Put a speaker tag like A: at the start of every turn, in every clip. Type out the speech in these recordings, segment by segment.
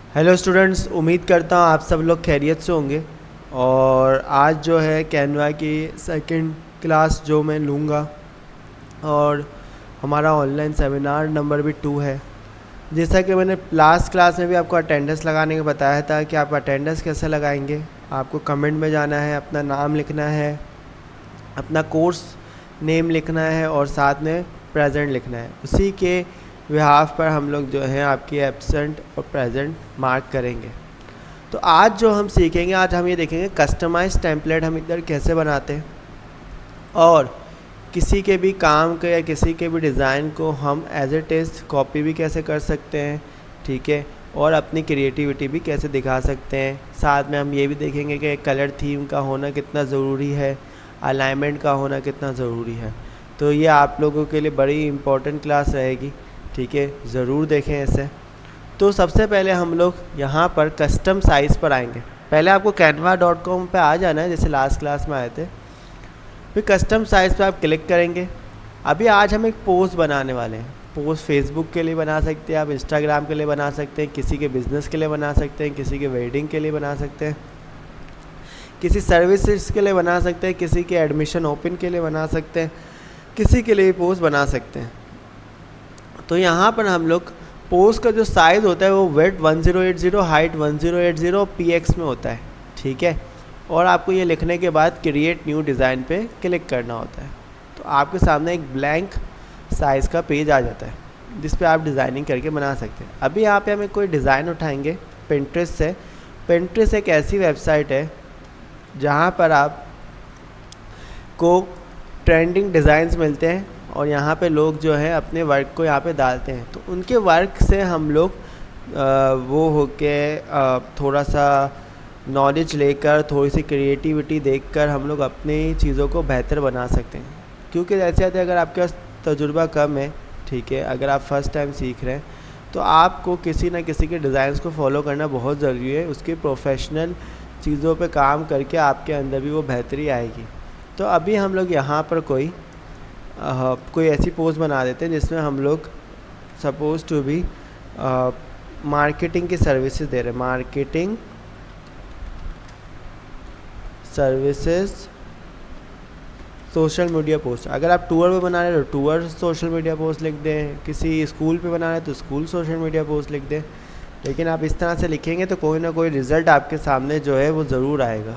A: Hello students, उम्मीद करता हूँ आप सब लोग खैरियत से होंगे। और आज जो है कैनवा की सेकंड क्लास जो मैं लूँगा, और हमारा ऑनलाइन सेमिनार नंबर भी 2 है। जैसा कि मैंने लास्ट क्लास में भी आपको अटेंडेंस लगाने का बताया था कि आप अटेंडेंस कैसे लगाएंगे। आपको कमेंट में जाना है, अपना नाम लिखना है, अपना कोर्स नेम लिखना है और साथ में प्रेजेंट लिखना है। उसी के बिहाफ पर हम लोग जो है आपकी एब्सेंट और प्रेजेंट मार्क करेंगे। तो आज जो हम सीखेंगे, आज हम ये देखेंगे कस्टमाइज टेम्पलेट हम इधर कैसे बनाते हैं, और किसी के भी काम के या किसी के भी डिज़ाइन को हम एज ए टेस्ट कॉपी भी कैसे कर सकते हैं, ठीक है, और अपनी क्रिएटिविटी भी कैसे दिखा सकते हैं। साथ में हम ये भी देखेंगे कि कलर थीम का होना कितना ज़रूरी है, अलाइनमेंट का होना कितना ज़रूरी है। तो ये आप लोगों के लिए बड़ी इम्पोर्टेंट क्लास रहेगी, ठीक है, ज़रूर देखें इसे। तो सबसे पहले हम लोग यहाँ पर कस्टम साइज़ पर आएंगे। पहले आपको canva.com पे आ जाना है, जैसे लास्ट क्लास में आए थे। फिर कस्टम साइज़ पे आप क्लिक करेंगे। अभी आज हम एक पोस्ट बनाने वाले हैं। पोस्ट फेसबुक के लिए बना सकते हैं, आप इंस्टाग्राम के लिए बना सकते हैं, किसी के बिज़नेस के लिए बना सकते हैं, किसी के वेडिंग के लिए बना सकते हैं, किसी सर्विसेज के लिए बना सकते हैं, किसी के एडमिशन ओपन के लिए बना सकते हैं, किसी के लिए पोस्ट बना सकते हैं। तो यहाँ पर हम लोग पोस्ट का जो साइज़ होता है वो विड्थ 1080, हाइट 1080 px में होता है, ठीक है। और आपको ये लिखने के बाद क्रिएट न्यू डिज़ाइन पे क्लिक करना होता है। तो आपके सामने एक ब्लैंक साइज़ का पेज आ जाता है जिस पे आप डिज़ाइनिंग करके बना सकते हैं। अभी यहाँ पे हमें कोई डिज़ाइन उठाएंगे पिंटरेस्ट से। पिंटरेस्ट एक ऐसी वेबसाइट है जहाँ पर आप को ट्रेंडिंग डिज़ाइंस मिलते हैं, और यहाँ पे लोग जो है अपने वर्क को यहाँ पे डालते हैं। तो उनके वर्क से हम लोग वो होके थोड़ा सा नॉलेज लेकर, थोड़ी सी क्रिएटिविटी देखकर हम लोग अपनी चीज़ों को बेहतर बना सकते हैं। क्योंकि जैसे अगर आपके पास तजुर्बा कम है, ठीक है, अगर आप फर्स्ट टाइम सीख रहे हैं, तो आपको किसी न किसी के डिज़ाइंस को फॉलो करना बहुत ज़रूरी है। उसके प्रोफेशनल चीज़ों पे काम करके आपके अंदर भी वो बेहतरी आएगी। तो अभी हम लोग यहाँ पर कोई ऐसी पोस्ट बना देते हैं जिसमें हम लोग सपोज टू बी मार्केटिंग की सर्विसेज दे रहे हैं, marketing services social media post. अगर आप टूर पे बना रहे हो तो टूर सोशल मीडिया पोस्ट लिख दें, किसी स्कूल पे बना रहे हैं तो स्कूल सोशल मीडिया पोस्ट लिख दें। लेकिन आप इस तरह से लिखेंगे तो कोई ना कोई रिज़ल्ट आपके सामने जो है वो ज़रूर आएगा।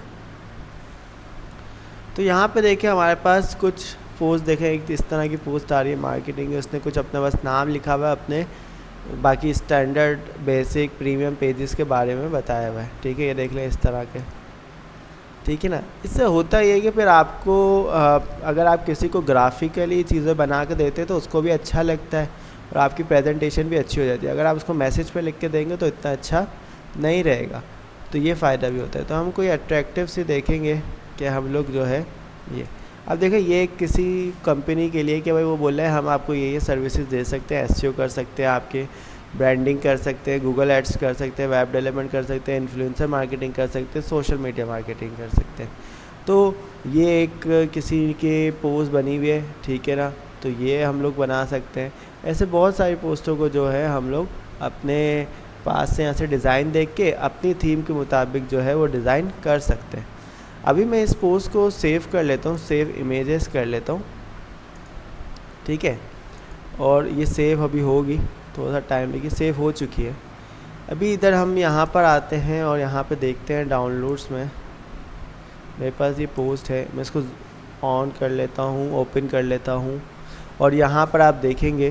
A: तो यहाँ पे देखिए हमारे पास कुछ पोस्ट देखें, एक इस तरह की पोस्ट आ रही है मार्केटिंग। उसने कुछ अपना बस नाम लिखा हुआ है, अपने बाकी स्टैंडर्ड बेसिक प्रीमियम पेजेस के बारे में बताया हुआ है, ठीक है। ये देख लें इस तरह के, ठीक है ना। इससे होता ये है कि फिर आपको अगर आप किसी को ग्राफिकली चीज़ें बना के देते हैं तो उसको भी अच्छा लगता है और आपकी प्रेजेंटेशन भी अच्छी हो जाती है। अगर आप उसको मैसेज पे लिख के देंगे तो इतना अच्छा नहीं रहेगा, तो ये फ़ायदा भी होता है। तो हम कोई अट्रैक्टिव सी देखेंगे कि हम लोग जो है ये, अब देखो ये किसी कंपनी के लिए कि भाई वो बोल रहे हैं हम आपको ये सर्विसेज दे सकते हैं, एसईओ कर सकते हैं, आपके ब्रांडिंग कर सकते हैं, गूगल एड्स कर सकते हैं, वेब डेवलपमेंट कर सकते हैं, इन्फ्लुएंसर मार्केटिंग कर सकते हैं, सोशल मीडिया मार्केटिंग कर सकते हैं। तो ये एक किसी के पोस्ट बनी हुई है, ठीक है ना, तो ये हम लोग बना सकते हैं। ऐसे बहुत सारी पोस्टों को जो है हम लोग अपने पास से यहाँ से डिज़ाइन देख के अपनी थीम के मुताबिक जो है वो डिज़ाइन कर सकते हैं। अभी मैं इस पोस्ट को सेव कर लेता हूँ, सेव इमेजेस कर लेता हूँ, ठीक है। और ये सेव अभी होगी, थोड़ा सा टाइम लेगी, सेव हो चुकी है। अभी इधर हम यहाँ पर आते हैं और यहाँ पे देखते हैं डाउनलोड्स में मेरे पास ये पोस्ट है। मैं इसको ऑन कर लेता हूँ, ओपन कर लेता हूँ, और यहाँ पर आप देखेंगे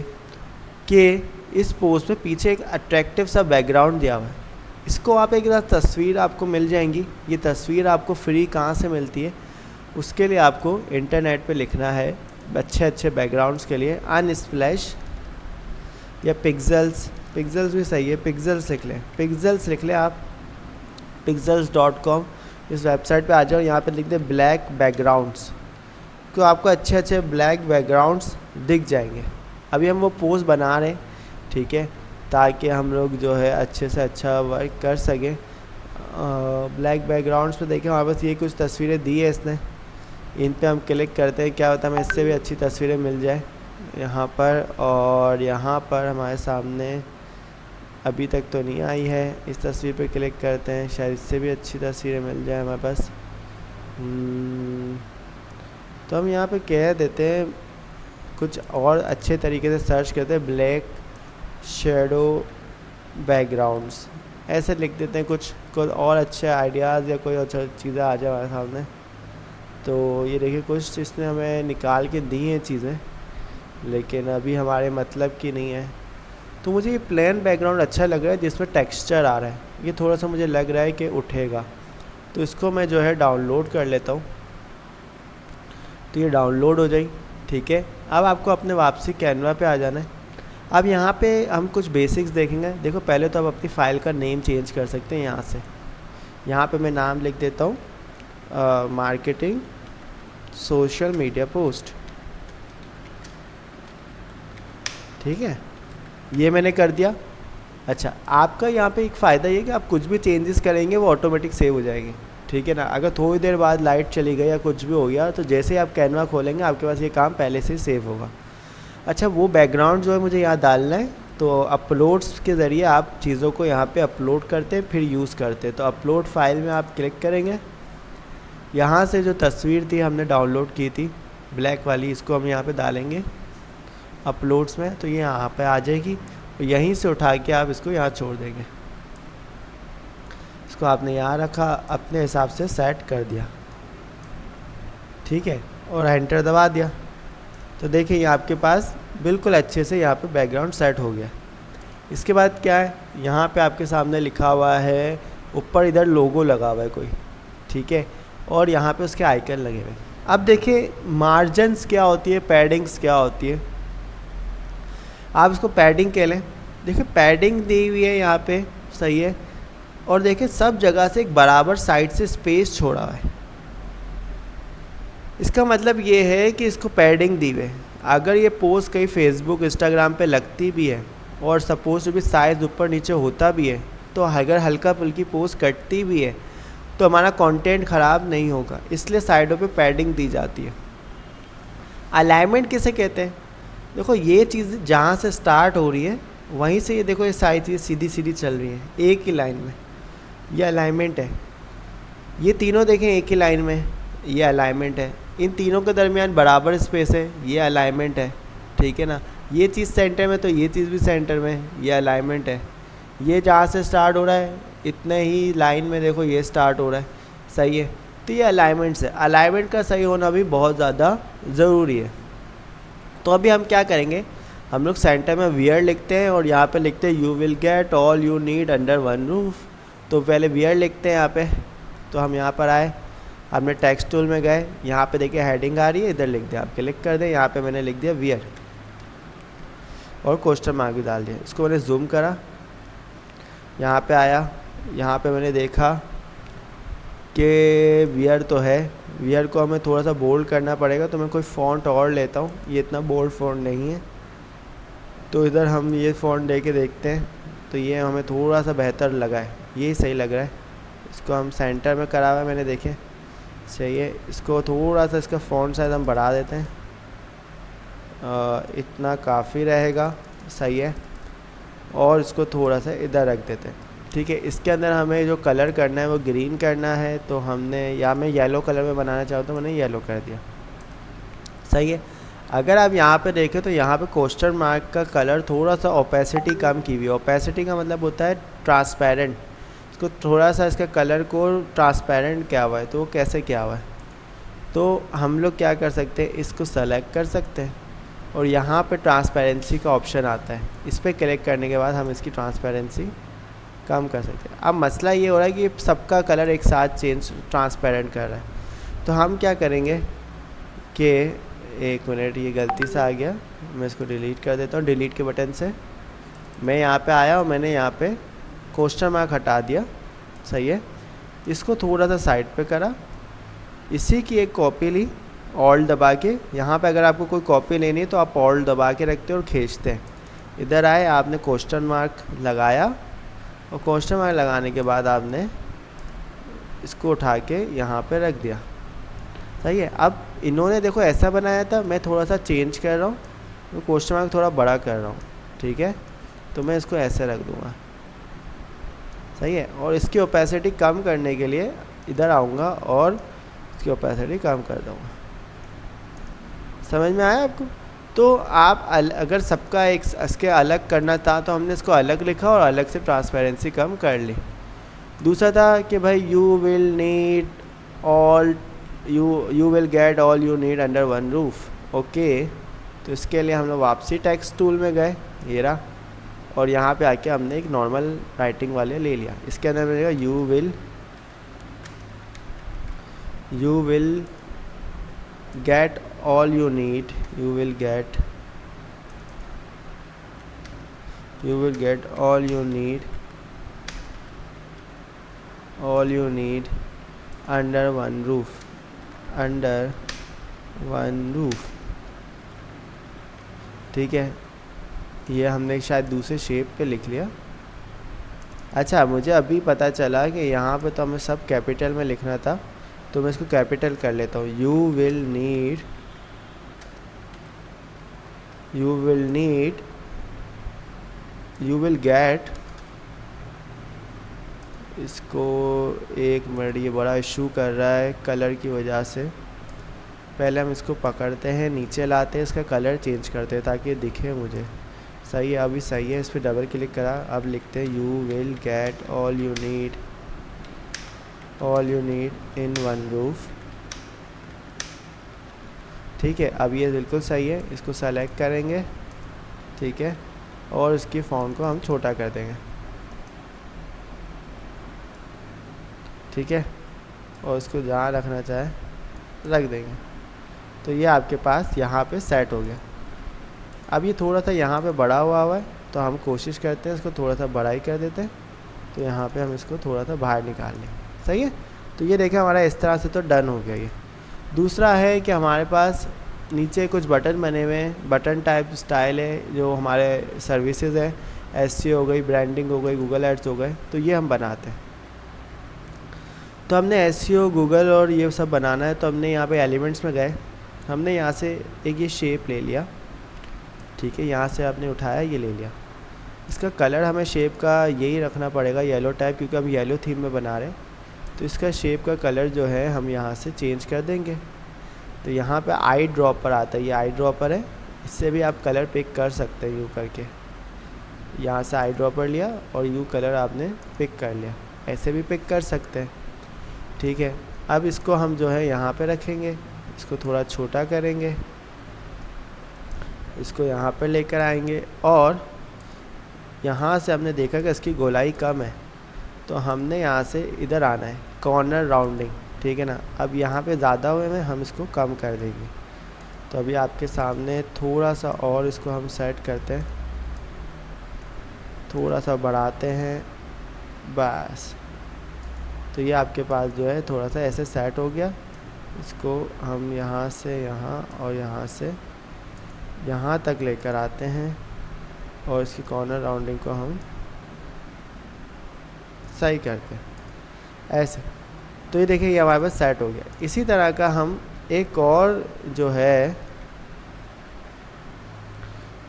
A: कि इस पोस्ट में पीछे एक अट्रैक्टिव सा बैकग्राउंड दिया हुआ है। इसको आप एक तस्वीर आपको मिल जाएंगी। ये तस्वीर आपको फ्री कहाँ से मिलती है, उसके लिए आपको इंटरनेट पे लिखना है अच्छे अच्छे बैकग्राउंड्स के लिए अनस्प्लैश या पिक्सेल्स भी सही है, पिक्सेल्स लिख लें, पिक्सेल्स लिख लें आप, pixels.com इस वेबसाइट पे आ जाओ। यहाँ पे लिख दें ब्लैक बैकग्राउंड्स, तो आपको अच्छे अच्छे ब्लैक बैकग्राउंड्स दिख जाएंगे। अभी हम वो पोस्ट बना रहे हैं, ठीक है, ताकि हम लोग जो है अच्छे से अच्छा वर्क कर सकें। ब्लैक बैकग्राउंड्स पे देखें हमारे पास ये कुछ तस्वीरें दी है इसने, इन पे हम क्लिक करते हैं, क्या होता है हमें इससे भी अच्छी तस्वीरें मिल जाए यहाँ पर। और यहाँ पर हमारे सामने अभी तक तो नहीं आई है। इस तस्वीर पे क्लिक करते हैं, शायद इससे भी अच्छी तस्वीरें मिल जाए हमारे पास। तो हम यहाँ पे कह देते हैं, कुछ और अच्छे तरीके से सर्च करते हैं, ब्लैक शेडो बैकग्राउंड्स, ऐसे लिख देते हैं। कुछ और अच्छे आइडियाज़ या कोई अच्छा चीज़ें आ जाए हमारे सामने। तो ये देखिए कुछ इसने हमें निकाल के दी हैं चीज़ें, लेकिन अभी हमारे मतलब की नहीं है। तो मुझे ये प्लेन बैकग्राउंड अच्छा लग रहा है जिसमें टेक्सचर आ रहा है, ये थोड़ा सा मुझे लग रहा है कि उठेगा। तो इसको मैं जो है डाउनलोड कर लेता हूँ। तो ये डाउनलोड हो जाए, ठीक है। अब आपको अपने वापसी कैनवा पे आ जाना है। अब यहाँ पे हम कुछ बेसिक्स देखेंगे। देखो पहले तो आप अपनी फ़ाइल का नेम चेंज कर सकते हैं यहाँ से। यहाँ पे मैं नाम लिख देता हूँ मार्केटिंग सोशल मीडिया पोस्ट, ठीक है, ये मैंने कर दिया। अच्छा, आपका यहाँ पे एक फ़ायदा ये कि आप कुछ भी चेंजेस करेंगे वो ऑटोमेटिक सेव हो जाएगी, ठीक है ना। अगर थोड़ी देर बाद लाइट चली गई या कुछ भी हो गया तो जैसे ही आप कैनवा खोलेंगे आपके पास ये काम पहले से ही सेव होगा। अच्छा, वो बैकग्राउंड जो है मुझे यहाँ डालना है, तो अपलोड्स के ज़रिए आप चीज़ों को यहाँ पे अपलोड करते हैं फिर यूज़ करते हैं। तो अपलोड फाइल में आप क्लिक करेंगे, यहाँ से जो तस्वीर थी हमने डाउनलोड की थी ब्लैक वाली, इसको हम यहाँ पे डालेंगे अपलोड्स में, तो ये यहाँ पे आ जाएगी। तो यहीं से उठा के आप इसको यहाँ छोड़ देंगे। इसको आपने यहाँ रखा, अपने हिसाब से सेट कर दिया, ठीक है, और एंटर दबा दिया। तो देखिए ये आपके पास बिल्कुल अच्छे से यहाँ पे बैकग्राउंड सेट हो गया। इसके बाद क्या है, यहाँ पे आपके सामने लिखा हुआ है, ऊपर इधर लोगो लगा हुआ है कोई, ठीक है, और यहाँ पे उसके आइकन लगे हुए। अब देखिए मार्जिन्स क्या होती है, पैडिंग्स क्या होती है। आप इसको पैडिंग कह लें। देखिए पैडिंग दी हुई है यहाँ पे, सही है, और देखिए सब जगह से एक बराबर साइड से स्पेस छोड़ा हुआ है। इसका मतलब ये है कि इसको पैडिंग दी हुई है। अगर ये पोस्ट कहीं फेसबुक इंस्टाग्राम पे लगती भी है और सपोज भी साइज़ ऊपर नीचे होता भी है, तो अगर हल्का फुल्की पोस्ट कटती भी है तो हमारा कंटेंट ख़राब नहीं होगा, इसलिए साइडों पे पैडिंग दी जाती है। अलाइनमेंट किसे कहते हैं, देखो ये चीज़ जहाँ से स्टार्ट हो रही है वहीं से ये देखो ये सारी चीज़ सीधी सीधी चल रही है एक ही लाइन में, ये अलाइनमेंट है। ये तीनों देखें एक ही लाइन में, ये अलाइनमेंट है। इन तीनों के दरमियान बराबर स्पेस है, ये अलाइनमेंट है, ठीक है ना। ये चीज़ सेंटर में तो ये चीज़ भी सेंटर में, ये अलाइनमेंट है। ये जहाँ से स्टार्ट हो रहा है इतने ही लाइन में देखो ये स्टार्ट हो रहा है, सही है। तो ये अलाइनमेंट्स है। अलाइनमेंट का सही होना भी बहुत ज़्यादा ज़रूरी है। तो अभी हम क्या करेंगे, हम लोग सेंटर में वियर लिखते हैं और यहाँ पे लिखते हैं you will get all you need under one roof. तो पहले वियर लिखते हैं यहाँ पे। तो हम यहाँ पर आए, हमने टेक्स्ट टूल में गए, यहाँ पे देखिए हेडिंग आ रही है, इधर लिख दिया, आप क्लिक कर दें। यहाँ पे मैंने लिख दिया वियर और क्वेश्चन मार्क भी डाल दिया। इसको मैंने जूम करा, यहाँ पे आया, यहाँ पे मैंने देखा कि वियर तो है, वियर को हमें थोड़ा सा बोल्ड करना पड़ेगा, तो मैं कोई फ़ॉन्ट और लेता हूँ, ये इतना बोल्ड फ़ॉन्ट नहीं है। तो इधर हम ये फ़ॉन्ट दे के देखते हैं, तो ये हमें थोड़ा सा बेहतर लगा है, ये सही लग रहा है। इसको हम सेंटर में करा हुआ है मैंने, देखें सही है। इसको थोड़ा सा इसका फ़ॉन्ट साइज़ हम बढ़ा देते हैं, इतना काफ़ी रहेगा, सही है। और इसको थोड़ा सा इधर रख देते हैं, ठीक है। इसके अंदर हमें जो कलर करना है वो ग्रीन करना है, तो हमने या मैं येलो कलर में बनाना चाहता हूँ, मैंने येलो कर दिया, सही है। अगर आप यहाँ पे देखें तो यहाँ पे क्वेश्चन मार्क का कलर थोड़ा सा ओपेसिटी कम की हुई है। ओपेसिटी का मतलब होता है ट्रांसपेरेंट। इसको थोड़ा सा इसका कलर को ट्रांसपेरेंट किया हुआ है, तो वो कैसे किया हुआ है, तो हम लोग क्या कर सकते हैं, इसको सेलेक्ट कर सकते हैं और यहाँ पे ट्रांसपेरेंसी का ऑप्शन आता है, इस पर क्लिक करने के बाद हम इसकी ट्रांसपेरेंसी कम कर सकते हैं। अब मसला ये हो रहा है कि सबका कलर एक साथ चेंज ट्रांसपेरेंट कर रहा है। तो हम क्या करेंगे कि एक मिनट, ये गलती से आ गया, मैं इसको डिलीट कर देता हूँ। डिलीट के बटन से मैं यहाँ पे आया और मैंने यहाँ पे क्वेश्चन मार्क हटा दिया, सही है। इसको थोड़ा सा साइड पे करा, इसी की एक कॉपी ली, ऑल्ट दबा के। यहाँ पे अगर आपको कोई कॉपी लेनी है तो आप ऑल्ट दबा के रखते हैं और खींचते हैं। इधर आए, आपने क्वेश्चन मार्क लगाया और क्वेश्चन मार्क लगाने के बाद आपने इसको उठा के यहाँ पे रख दिया, सही है। अब इन्होंने देखो ऐसा बनाया था, मैं थोड़ा सा चेंज कर रहा हूँ, तो क्वेश्चन मार्क थोड़ा बड़ा कर रहा हूँ, ठीक है। तो मैं इसको ऐसे रख दूँगा, सही है। और इसकी ओपेसिटी कम करने के लिए इधर आऊँगा और इसकी ओपेसिटी कम कर दूँगा। समझ में आया आपको? तो आप अगर सबका एक इसके अलग करना था तो हमने इसको अलग लिखा और अलग से ट्रांसपेरेंसी कम कर ली। दूसरा था कि भाई you will need all you will get all you need under one roof. Okay, तो इसके लिए हम लोग वापसी टेक्स्ट टूल में गए, ये रहा, और यहाँ पे आके हमने एक नॉर्मल राइटिंग वाले ले लिया। इसके अंदर मिलेगा you will get all you need, you will get all you need under one roof. ठीक है, ये हमने शायद दूसरे शेप पे लिख लिया। अच्छा, मुझे अभी पता चला कि यहाँ पे तो हमें सब कैपिटल में लिखना था, तो मैं इसको कैपिटल कर लेता हूँ। यू विल गेट, इसको एक मिनट, ये बड़ा इशू कर रहा है कलर की वजह से। पहले हम इसको पकड़ते हैं, नीचे लाते हैं, इसका कलर चेंज करते हैं ताकि ये दिखे मुझे। सही है, अभी सही है। इस पर डबल क्लिक करा, अब लिखते हैं you will get all you need in one roof. ठीक है, अब ये बिल्कुल सही है। इसको सेलेक्ट करेंगे, ठीक है, और इसकी फ़ॉन्ट को हम छोटा कर देंगे। ठीक है, और इसको जहाँ रखना चाहे रख देंगे। तो ये आपके पास यहाँ पे सेट हो गया। अब ये थोड़ा सा यहाँ पे बड़ा हुआ है, तो हम कोशिश करते हैं इसको थोड़ा सा बड़ा ही कर देते हैं। तो यहाँ पे हम इसको थोड़ा सा बाहर निकाल लें। सही है, तो ये देखें हमारा इस तरह से तो डन हो गया ये। दूसरा है कि हमारे पास नीचे कुछ बटन बने हुए हैं, बटन टाइप स्टाइल है, जो हमारे सर्विसेज है, SEO हो गई, ब्रांडिंग हो गई, गूगल एड्स हो गए, तो ये हम बनाते हैं। तो हमने SEO, गूगल और ये सब बनाना है, तो हमने यहाँ पे एलिमेंट्स में गए, हमने यहाँ से एक ये शेप ले लिया। ठीक है, यहाँ से आपने उठाया, ये ले लिया। इसका कलर हमें शेप का यही रखना पड़ेगा, येलो टाइप, क्योंकि हम येलो थीम में बना रहे हैं। तो इसका शेप का कलर जो है हम यहाँ से चेंज कर देंगे। तो यहाँ पे आई ड्रॉपर आता है, ये आई ड्रॉपर है, इससे भी आप कलर पिक कर सकते हैं। यू करके यहाँ से आई ड्रॉपर लिया और यू कलर आपने पिक कर लिया, ऐसे भी पिक कर सकते हैं। ठीक है, अब इसको हम जो है यहाँ पे रखेंगे, इसको थोड़ा छोटा करेंगे, इसको यहाँ पर लेकर आएंगे, और यहाँ से हमने देखा कि इसकी गोलाई कम है, तो हमने यहाँ से इधर आना है, कॉर्नर राउंडिंग। ठीक है ना, अब यहाँ पे ज़्यादा हुए में हम इसको कम कर देंगे। तो अभी आपके सामने थोड़ा सा और इसको हम सेट करते हैं, थोड़ा सा बढ़ाते हैं, बस। तो ये आपके पास जो है थोड़ा सा ऐसे सेट हो गया। इसको हम यहाँ से यहाँ और यहाँ से यहाँ तक लेकर आते हैं, और इसकी कॉर्नर राउंडिंग को हम सही करते हैं ऐसे। तो ये देखिए, ये हमारे पास सेट हो गया। इसी तरह का हम एक और जो है,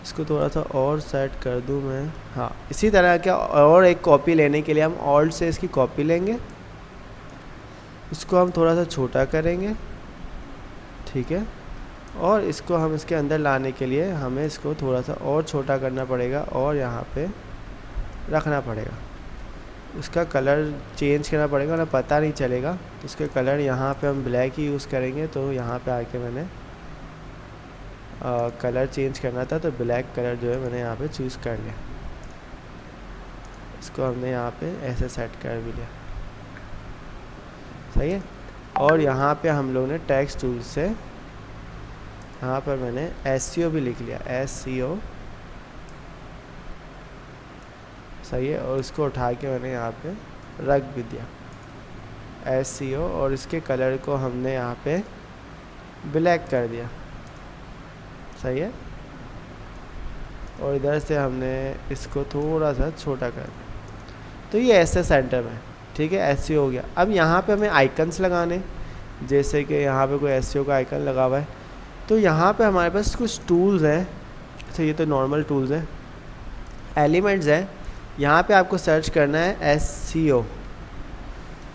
A: इसको थोड़ा सा और सेट कर दूं मैं। हाँ, इसी तरह का और एक कॉपी लेने के लिए हम ऑल्ट से इसकी कॉपी लेंगे, इसको हम थोड़ा सा छोटा करेंगे। ठीक है, और इसको हम इसके अंदर लाने के लिए हमें इसको थोड़ा सा और छोटा करना पड़ेगा और यहाँ पे रखना पड़ेगा। उसका कलर चेंज करना पड़ेगा, ना पता नहीं चलेगा। तो उसके कलर यहाँ पे हम ब्लैक ही यूज़ करेंगे। तो यहाँ पे आके मैंने कलर चेंज करना था, तो ब्लैक कलर जो है मैंने यहाँ पे चूज़ कर लिया। इसको हमने यहाँ पे ऐसे सेट कर भी लिया। सही है, और यहाँ पे हम लोग ने टेक्स्ट टूल से यहाँ पर मैंने SEO भी लिख लिया, SEO। सही है, और इसको उठा के मैंने यहाँ पे रख भी दिया, SEO, और इसके कलर को हमने यहाँ पे ब्लैक कर दिया। सही है, और इधर से हमने इसको थोड़ा सा छोटा कर दिया। तो ये ऐसे सेंटर में, ठीक है, SEO हो गया। अब यहाँ पे हमें आइकन्स लगाने, जैसे कि यहाँ पे कोई SEO का आइकन लगा हुआ है, तो यहाँ पे हमारे पास कुछ टूल्स हैं। अच्छा, ये तो नॉर्मल टूल्स हैं, एलिमेंट्स हैं। यहाँ पे आपको सर्च करना है SEO।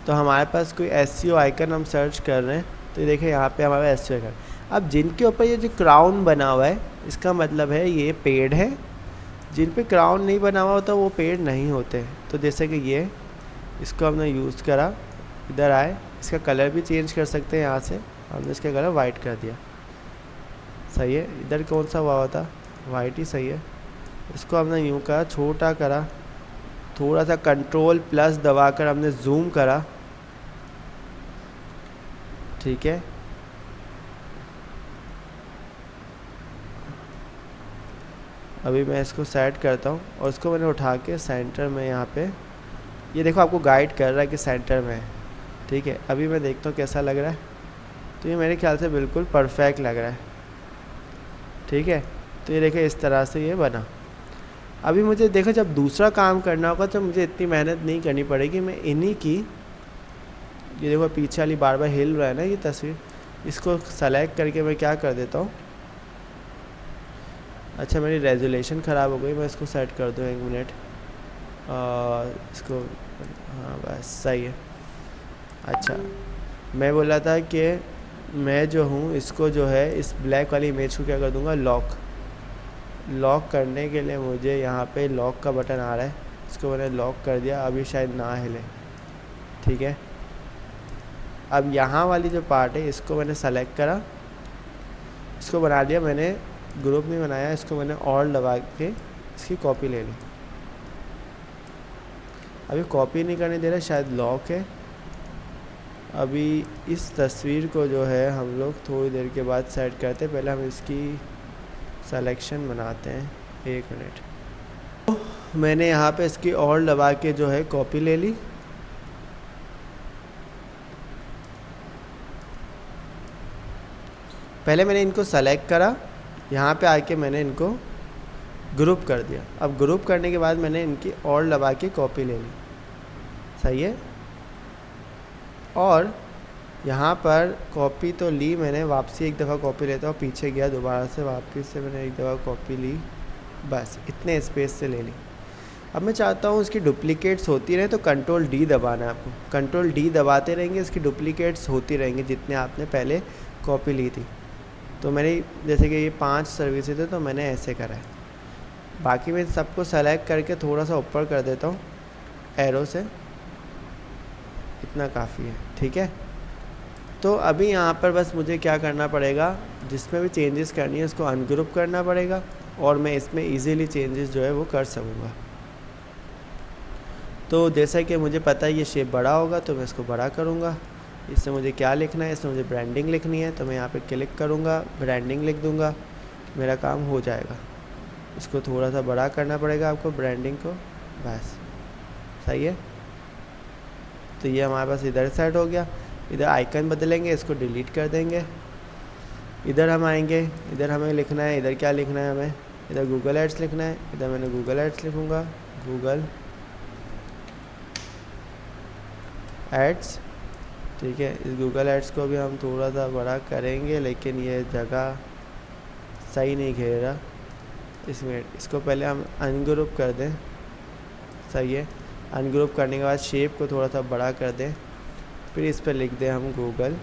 A: तो हमारे पास कोई SEO आइकन हम सर्च कर रहे हैं, तो ये देखिए यहाँ पे हमारा SEO आइकन। अब जिनके ऊपर ये जो क्राउन बना हुआ है, इसका मतलब है ये पेड है। जिन पे क्राउन नहीं बना हुआ होता वो पेड नहीं होते। तो जैसे कि ये, इसको हमने यूज़ करा, इधर आए, इसका कलर भी चेंज कर सकते हैं। यहाँ से हमने इसका कलर वाइट कर दिया, सही है। इधर कौन सा हुआ था, वाइट ही सही है। इसको हमने यूँ करा, छोटा करा, थोड़ा सा Ctrl+ दबाकर हमने जूम करा, ठीक है। अभी मैं इसको सेट करता हूँ और इसको मैंने उठा के सेंटर में, यहाँ पे ये देखो आपको गाइड कर रहा है कि सेंटर में है, ठीक है। अभी मैं देखता हूँ कैसा लग रहा है। तो ये मेरे ख्याल से बिल्कुल परफेक्ट लग रहा है, ठीक है। तो ये देखिए इस तरह से ये बना। अभी मुझे देखो जब दूसरा काम करना होगा तो मुझे इतनी मेहनत नहीं करनी पड़ेगी। मैं इन्हीं की, ये देखो पीछे वाली बार बार हिल रहा है ना ये तस्वीर, इसको सेलेक्ट करके मैं क्या कर देता हूँ। अच्छा मेरी रेजोल्यूशन ख़राब हो गई, मैं इसको सेट कर दूँ 1 मिनट। इसको, हाँ बस सही है। अच्छा मैं बोला था कि मैं जो हूँ इसको जो है, इस ब्लैक वाली इमेज को क्या कर दूँगा, लॉक करने के लिए मुझे यहाँ पे लॉक का बटन आ रहा है, इसको मैंने लॉक कर दिया। अभी शायद ना हिले, ठीक है। अब यहाँ वाली जो पार्ट है इसको मैंने सेलेक्ट करा, इसको बना दिया मैंने, ग्रुप नहीं बनाया, इसको मैंने ऑल दबा के इसकी कॉपी ले ली। अभी कॉपी नहीं करने दे रहा, शायद लॉक है। अभी इस तस्वीर को जो है हम लोग थोड़ी देर के बाद सेट करते हैं। पहले हम इसकी सिलेक्शन बनाते हैं, 1 मिनट। तो मैंने यहाँ पे इसकी ऑल दबा के जो है कॉपी ले ली। पहले मैंने इनको सेलेक्ट करा, यहाँ पे आके मैंने इनको ग्रुप कर दिया। अब ग्रुप करने के बाद मैंने इनकी ऑल दबा के कॉपी ले ली, सही है। और यहाँ पर कॉपी तो ली मैंने, वापसी एक दफ़ा कॉपी लेता हूँ, पीछे गया दोबारा से, वापस से मैंने एक दफ़ा कॉपी ली, बस इतने स्पेस से ले ली। अब मैं चाहता हूँ इसकी डुप्लीकेट्स होती रहे, तो Ctrl+D दबाना है आपको। Ctrl+D दबाते रहेंगे, इसकी डुप्लीकेट्स होती रहेंगी जितने आपने पहले कॉपी ली थी। तो मेरी जैसे कि ये 5 सर्विसेज थे, तो मैंने ऐसे करा है। बाकी मैं सबको सेलेक्ट करके थोड़ा सा ऊपर कर देता हूँ एरो से, इतना काफ़ी है, ठीक है। तो अभी यहाँ पर बस मुझे क्या करना पड़ेगा, जिसमें भी चेंजेस करनी है उसको अनग्रुप करना पड़ेगा, और मैं इसमें इजीली चेंजेस जो है वो कर सकूँगा। तो जैसा कि मुझे पता है ये शेप बड़ा होगा, तो मैं इसको बड़ा करूँगा। इससे मुझे क्या लिखना है, इसमें मुझे ब्रांडिंग लिखनी है, तो मैं यहाँ पे क्लिक करूँगा, ब्रांडिंग लिख दूँगा, मेरा काम हो जाएगा। इसको थोड़ा सा बड़ा करना पड़ेगा आपको, ब्रांडिंग को, बस सही है। तो ये हमारे पास इधर सेट हो गया। इधर आइकन बदलेंगे, इसको डिलीट कर देंगे। इधर हम आएंगे, इधर हमें लिखना है, इधर क्या लिखना है हमें, इधर गूगल एड्स लिखना है। इधर मैंने गूगल एड्स लिखूँगा, गूगल एड्स, ठीक है। इस गूगल एड्स को भी हम थोड़ा सा बड़ा करेंगे, लेकिन ये जगह सही नहीं घेर रहा इसमें। इसको पहले हम अनग्रुप कर दें, सही है। अनग्रुप करने के बाद शेप को थोड़ा सा बड़ा कर दें, फिर इस पर लिख दें हम गूगल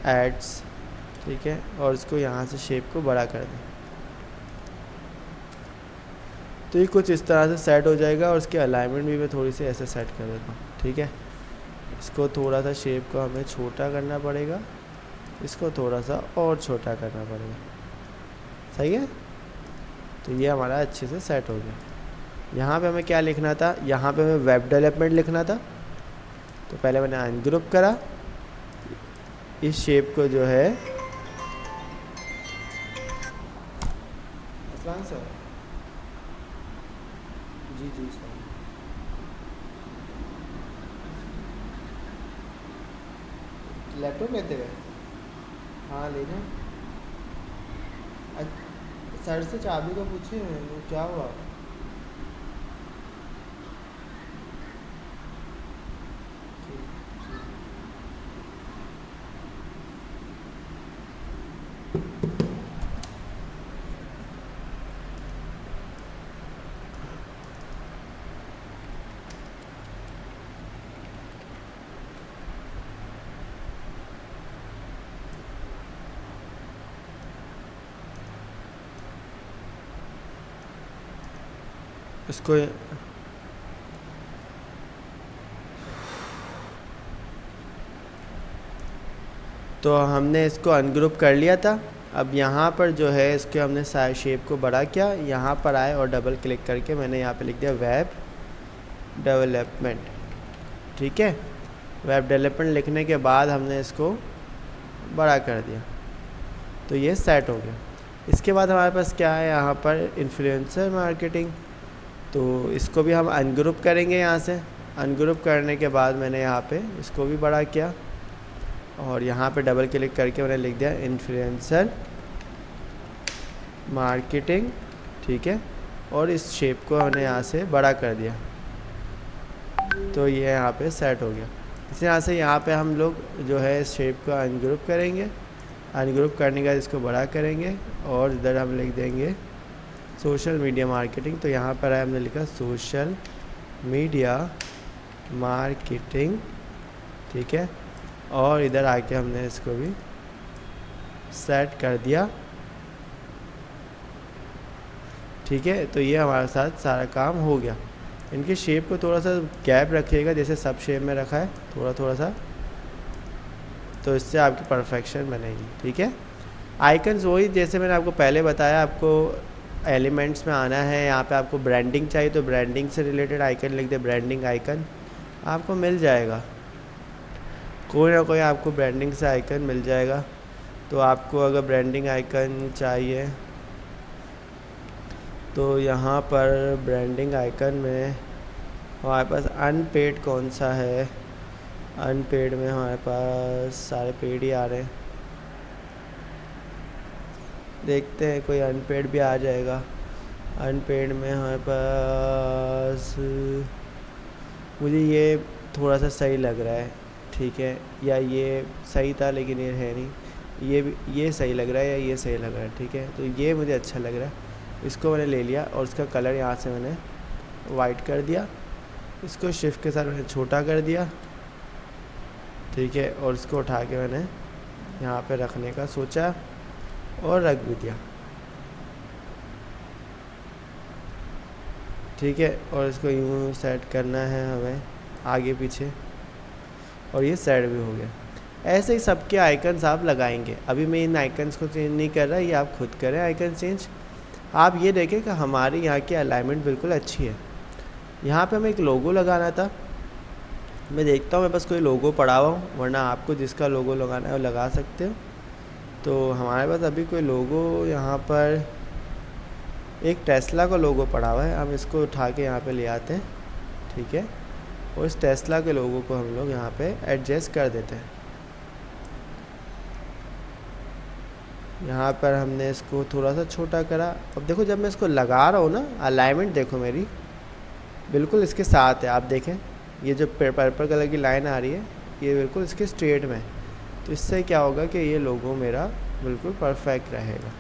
A: एड्स, ठीक है। और इसको यहाँ से शेप को बड़ा कर दें, तो ये कुछ इस तरह से सेट हो जाएगा। और इसकी अलाइनमेंट भी मैं थोड़ी सी ऐसे सेट कर देता हूँ, ठीक है। इसको थोड़ा सा शेप को हमें छोटा करना पड़ेगा, इसको थोड़ा सा और छोटा करना पड़ेगा, सही है। तो ये हमारा अच्छे से सेट हो गया। यहाँ पे हमें क्या लिखना था, यहाँ पे हमें वेब डेवलपमेंट लिखना था। तो पहले मैंने अनग्रुप करा, इस शेप को जो है, सर जी जी सर, लैपटॉप लेते गए, हाँ ले जाए। सर से चाबी का पूछे, क्या हुआ। इसको तो हमने इसको अनग्रुप कर लिया था। अब यहाँ पर जो है इसके हमने साइज शेप को बड़ा किया, यहाँ पर आए और डबल क्लिक करके मैंने यहाँ पे लिख दिया वेब डेवलपमेंट। ठीक है, वेब डेवलपमेंट लिखने के बाद हमने इसको बड़ा कर दिया, तो ये सेट हो गया। इसके बाद हमारे पास क्या है यहाँ पर, इन्फ्लुएंसर मार्केटिंग। तो इसको भी हम अनग्रुप करेंगे। यहाँ से अनग्रुप करने के बाद मैंने यहाँ पे इसको भी बड़ा किया और यहाँ पे डबल क्लिक करके मैंने लिख दिया इन्फ्लुएंसर मार्केटिंग। ठीक है, और इस शेप को हमने यहाँ से बड़ा कर दिया, तो ये यहाँ पे सेट हो गया। इसी तरह से यहाँ पे हम लोग जो है इस शेप को अनग्रुप करेंगे। अनग्रुप करने के बाद इसको बड़ा करेंगे और इधर हम लिख देंगे सोशल मीडिया मार्केटिंग। तो यहाँ पर हमने लिखा सोशल मीडिया मार्केटिंग। ठीक है, और इधर आके हमने इसको भी सेट कर दिया। ठीक है, तो ये हमारे साथ सारा काम हो गया। इनके शेप को थोड़ा सा गैप रखिएगा, जैसे सब शेप में रखा है, थोड़ा थोड़ा सा, तो इससे आपकी परफेक्शन बनेगी। ठीक है, आइकन्स वही जैसे मैंने आपको पहले बताया, आपको एलिमेंट्स में आना है। यहाँ पे आपको ब्रांडिंग चाहिए तो ब्रांडिंग से रिलेटेड आइकन लिख दे, ब्रांडिंग आइकन आपको मिल जाएगा। कोई ना कोई आपको ब्रांडिंग से आइकन मिल जाएगा। तो आपको अगर ब्रांडिंग आइकन चाहिए तो यहाँ पर ब्रांडिंग आइकन में हमारे पास अनपेड कौन सा है, अनपेड में हमारे पास सारे पेड ही आ रहे हैं। देखते हैं कोई अनपेड भी आ जाएगा। अनपेड में हमारे पास मुझे ये थोड़ा सा सही लग रहा है। ठीक है, या ये सही था लेकिन ये है नहीं, ये सही लग रहा है या ये सही लग रहा है। ठीक है, तो ये मुझे अच्छा लग रहा है, इसको मैंने ले लिया और इसका कलर यहाँ से मैंने वाइट कर दिया। इसको शिफ्ट के साथ मैंने छोटा कर दिया। ठीक है, और इसको उठा के मैंने यहाँ पे रखने का सोचा और रख भी दिया। ठीक है, और इसको यूँ सेट करना है हमें आगे पीछे, और ये सेट भी हो गया। ऐसे ही सबके आइकन्स आप लगाएंगे। अभी मैं इन आइकन्स को चेंज नहीं कर रहा, ये आप खुद करें आइकन चेंज। आप ये देखें कि हमारे यहाँ की अलाइनमेंट बिल्कुल अच्छी है। यहाँ पे हमें एक लोगो लगाना था, मैं देखता हूँ मेरे पास कोई लोगो पड़ा हुआ हो, वरना आपको जिसका लोगो लगाना है वो लगा सकते हो। तो हमारे पास अभी कोई लोगो, यहाँ पर एक टेस्ला का लोगो पड़ा हुआ है, हम इसको उठा के यहाँ पे ले आते हैं। ठीक है, और इस टेस्ला के लोगो को हम लोग यहाँ पे एडजस्ट कर देते हैं। यहाँ पर हमने इसको थोड़ा सा छोटा करा। अब देखो जब मैं इसको लगा रहा हूँ ना, अलाइनमेंट देखो मेरी बिल्कुल इसके साथ है। आप देखें ये जो पर्पल कलर की लाइन आ रही है, ये बिल्कुल इसके स्ट्रेट में। तो इससे क्या होगा कि ये लोगो मेरा बिल्कुल परफेक्ट रहेगा।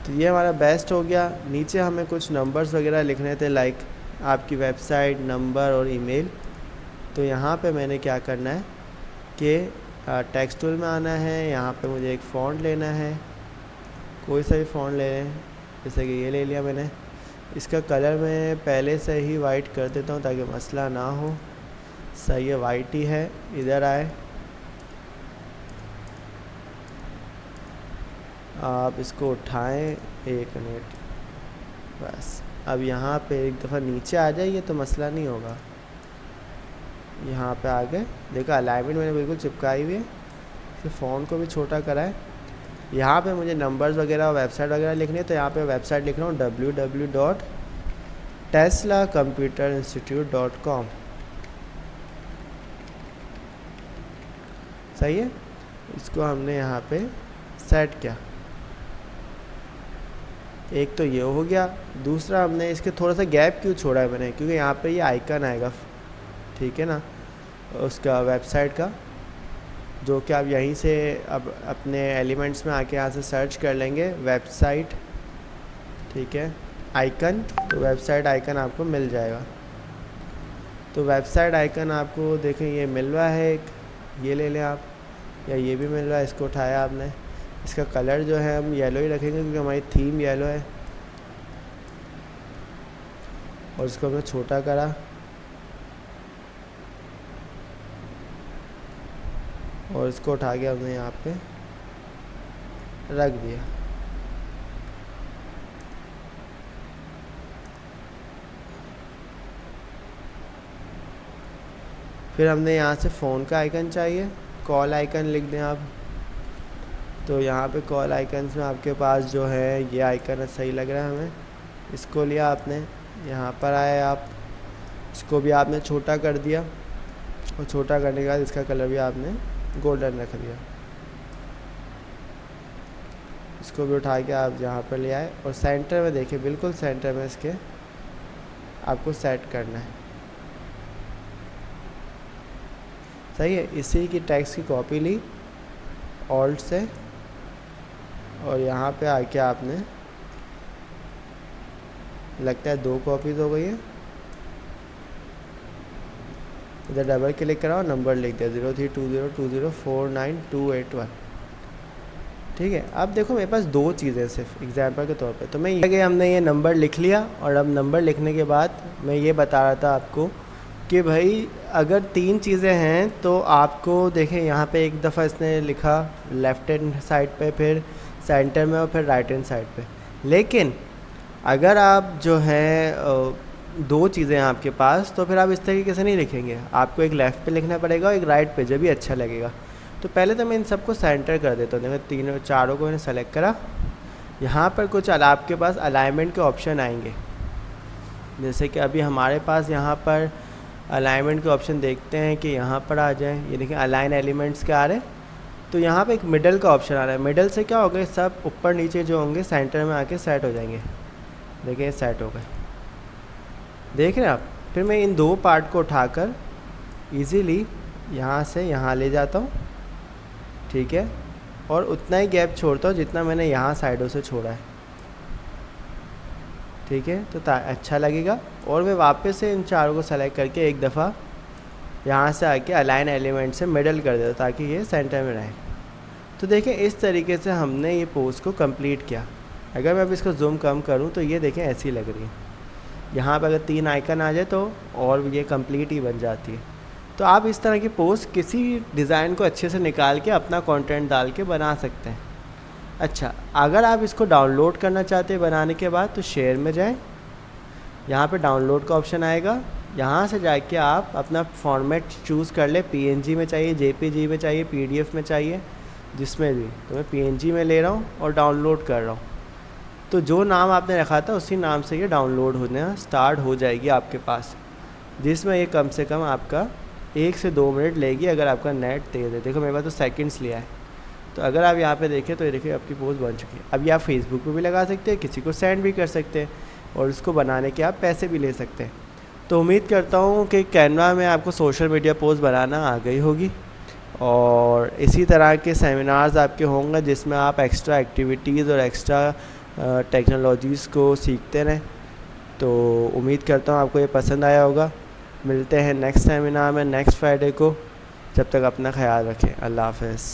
A: तो ये हमारा बेस्ट हो गया। नीचे हमें कुछ नंबर्स वगैरह लिखने थे, लाइक आपकी वेबसाइट नंबर और ईमेल। तो यहाँ पे मैंने क्या करना है कि टेक्स्ट टूल में आना है। यहाँ पे मुझे एक फ़ॉन्ट लेना है, कोई सा भी फ़ॉन्ट ले लें, जैसे कि ये ले लिया मैंने। इसका कलर मैं पहले से ही वाइट कर देता हूँ ताकि मसला ना हो। सही है, वाइट ही है। इधर आए, आप इसको उठाएं, 1 मिनट बस। अब यहाँ पे एक दफ़ा नीचे आ जाइए तो मसला नहीं होगा। यहाँ पे आ गए, देखा अलाइनमेंट मैंने बिल्कुल चिपकाई हुई है। फिर फ़ॉन्ट को भी छोटा करा है। यहाँ पे मुझे नंबर्स वगैरह वेबसाइट वगैरह लिखनी है, तो यहाँ पे वेबसाइट लिख रहा हूँ www.teslacomputer-institute.com। सही है, इसको हमने यहाँ पे सेट किया। एक तो ये हो गया। दूसरा हमने इसके थोड़ा सा गैप क्यों छोड़ा है मैंने, क्योंकि यहाँ पे ये आइकन आएगा, ठीक है ना, उसका वेबसाइट का, जो कि आप यहीं से अब अपने एलिमेंट्स में आके यहाँ से सर्च कर लेंगे वेबसाइट। ठीक है, आइकन, तो वेबसाइट आइकन आपको मिल जाएगा। तो वेबसाइट आइकन आपको देखें ये मिल रहा है, एक ये ले लें आप, या ये भी मिल रहा है। इसको उठाया आपने, इसका कलर जो है हम येलो ही रखेंगे क्योंकि हमारी थीम येलो है। और इसको हमने छोटा करा और इसको उठा के हमने यहाँ पे रख दिया। फिर हमने यहाँ से फ़ोन का आइकन चाहिए, कॉल आइकन लिख दें आप। तो यहाँ पे कॉल आइकन्स में आपके पास जो है ये आइकन सही लग रहा है हमें, इसको लिया आपने। यहाँ पर आए आप, इसको भी आपने छोटा कर दिया और छोटा करने के बाद इसका कलर भी आपने गोल्डन रख दिया। इसको भी उठा के आप यहाँ पर ले आए और सेंटर में देखिए, बिल्कुल सेंटर में इसके आपको सेट करना है। सही है। इसी की टेक्स्ट की कॉपी ली ऑल्ट से और यहाँ पे आके आपने, लगता है 2 कॉपीज हो गई है, इधर डबल क्लिक कराओ, नंबर लिख दिया 0320204928 ठीक है। अब देखो मेरे पास 2 चीज़ें सिर्फ एग्जांपल के तौर पे, तो मैं ये हमने ये नंबर लिख लिया। और अब नंबर लिखने के बाद मैं ये बता रहा था आपको कि भाई अगर 3 चीज़ें हैं तो आपको देखें, यहाँ पे एक दफ़ा इसने लिखा लेफ़्ट हैंड साइड पे, फिर सेंटर में और फिर राइट हैंड साइड पे। लेकिन अगर आप जो है 2 चीज़ें हैं आपके पास, तो फिर आप इस तरीके से नहीं लिखेंगे, आपको एक लेफ़्ट पे लिखना पड़ेगा और एक राइट पे, जब भी अच्छा लगेगा। तो पहले तो मैं इन सबको सेंटर कर देता हूँ। देखो चारों को मैंने सेलेक्ट करा। यहाँ पर कुछ आपके पास अलाइनमेंट के ऑप्शन आएंगे, जैसे कि अभी हमारे पास यहाँ पर अलाइनमेंट के ऑप्शन देखते हैं कि यहाँ पर आ जाए। ये देखिए अलाइन एलिमेंट्स के आ रहे हैं। तो यहाँ पे एक मिडल का ऑप्शन आ रहा है। मिडल से क्या होगा, सब ऊपर नीचे जो होंगे सेंटर में आके सेट हो जाएंगे। देखिए सेट हो गए, देख रहे हैं आप। फिर मैं इन 2 पार्ट को उठाकर इजीली यहाँ से यहाँ ले जाता हूँ, ठीक है, और उतना ही गैप छोड़ता हूँ जितना मैंने यहाँ साइडों से छोड़ा है, ठीक है। तो अच्छा लगेगा। और मैं वापस से इन चारों को सेलेक्ट करके एक दफ़ा यहाँ से आके अलाइन एलिमेंट से मिडल कर देता ताकि ये सेंटर में रहे। तो देखें इस तरीके से हमने ये पोज को कंप्लीट किया। अगर मैं अब इसको जूम कम करूँ तो ये देखें ऐसी लग रही है। यहाँ पर अगर 3 आइकन आ जाए तो और ये कंप्लीट ही बन जाती है। तो आप इस तरह की पोस्ट किसी डिज़ाइन को अच्छे से निकाल के अपना कंटेंट डाल के बना सकते हैं। अच्छा, अगर आप इसको डाउनलोड करना चाहते हैं बनाने के बाद, तो शेयर में जाएं, यहाँ पे डाउनलोड का ऑप्शन आएगा। यहाँ से जाके आप अपना फॉर्मेट चूज़ कर ले, पीएनजी में चाहिए, जेपीजी में चाहिए, पीडीएफ में चाहिए, जिसमें भी। तो मैं पीएनजी में ले रहा हूँ और डाउनलोड कर रहा हूँ। तो जो नाम आपने रखा था उसी नाम से ये डाउनलोड होना स्टार्ट हो जाएगी आपके पास, जिसमें ये कम से कम आपका 1 से 2 मिनट लेगी अगर आपका नेट तेज़ है। देखो मेरे पास तो सेकंड्स लिया है। तो अगर आप यहाँ पे देखें तो ये देखिए आपकी पोस्ट बन चुकी है। अब ये आप फेसबुक पे भी लगा सकते हैं, किसी को सेंड भी कर सकते हैं और उसको बनाने के आप पैसे भी ले सकते हैं। तो उम्मीद करता हूँ कि कैनवा में आपको सोशल मीडिया पोस्ट बनाना आ गई होगी और इसी तरह के सेमिनार्स आपके होंगे जिसमें आप एक्स्ट्रा एक्टिविटीज़ और एक्स्ट्रा टेक्नोलॉजीज़ को सीखते रहें। तो उम्मीद करता हूँ आपको ये पसंद आया होगा। मिलते हैं नेक्स्ट सेमिनार में नेक्स्ट फ्राइडे को। जब तक अपना ख्याल रखें। अल्लाह हाफ़िज़।